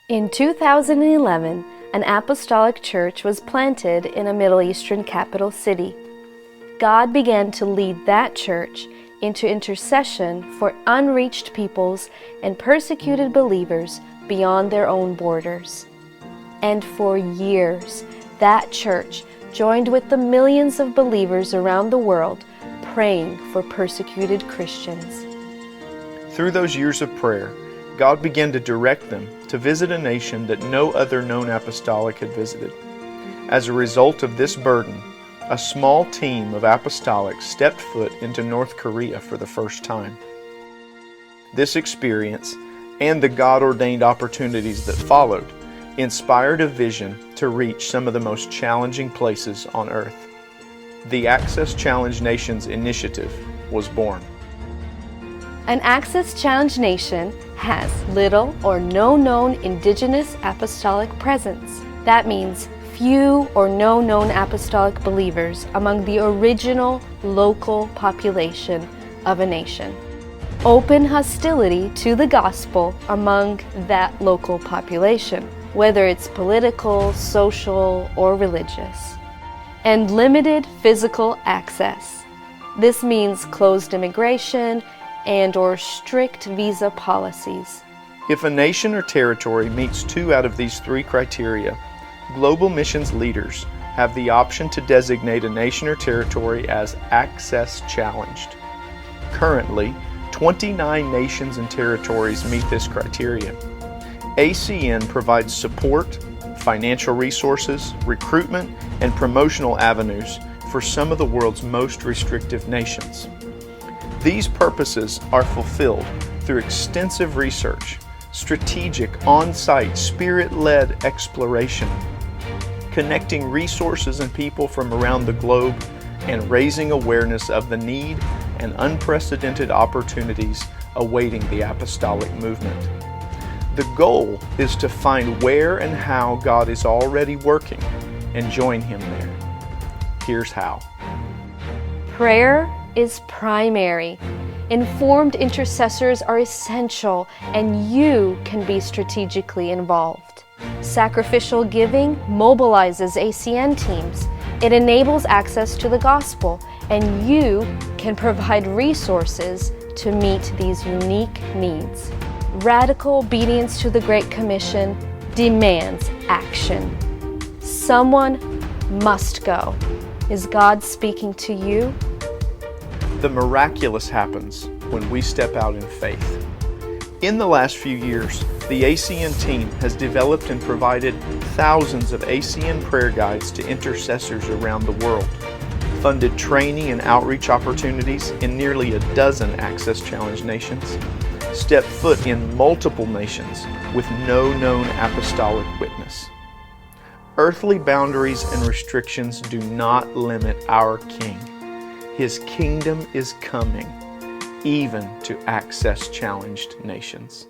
In 2011, an apostolic church was planted in a Middle Eastern capital city. God began to lead that church into intercession for unreached peoples and persecuted believers beyond their own borders. And for years, that church joined with the millions of believers around the world praying for persecuted Christians. Through those years of prayer, God began to direct them to visit a nation that no other known apostolic had visited. As a result of this burden, a small team of apostolics stepped foot into North Korea for the first time. This experience, and the God-ordained opportunities that followed, inspired a vision to reach some of the most challenging places on earth. The Access Challenged Nations Initiative was born. An Access Challenged nation has little or no known indigenous apostolic presence. That means few or no known apostolic believers among the original local population of a nation. Open hostility to the gospel among that local population, whether it's political, social, or religious. And limited physical access. This means closed immigration and/or strict visa policies. If a nation or territory meets 2 out of these 3 criteria, global missions leaders have the option to designate a nation or territory as Access Challenged. Currently, 29 nations and territories meet this criteria. ACN provides support, financial resources, recruitment, and promotional avenues for some of the world's most restrictive nations. These purposes are fulfilled through extensive research, strategic, on-site, spirit-led exploration, connecting resources and people from around the globe, and raising awareness of the need and unprecedented opportunities awaiting the apostolic movement. The goal is to find where and how God is already working and join Him there. Here's how. Prayer is primary. Informed intercessors are essential, and you can be strategically involved. Sacrificial giving mobilizes ACN teams. It enables access to the gospel, and you can provide resources to meet these unique needs. Radical obedience to the Great Commission demands action. Someone must go. Is God speaking to you? The miraculous happens when we step out in faith. In the last few years, the ACN team has developed and provided thousands of ACN prayer guides to intercessors around the world, funded training and outreach opportunities in nearly a dozen Access Challenged nations, stepped foot in multiple nations with no known apostolic witness. Earthly boundaries and restrictions do not limit our King. His kingdom is coming, even to Access Challenged nations.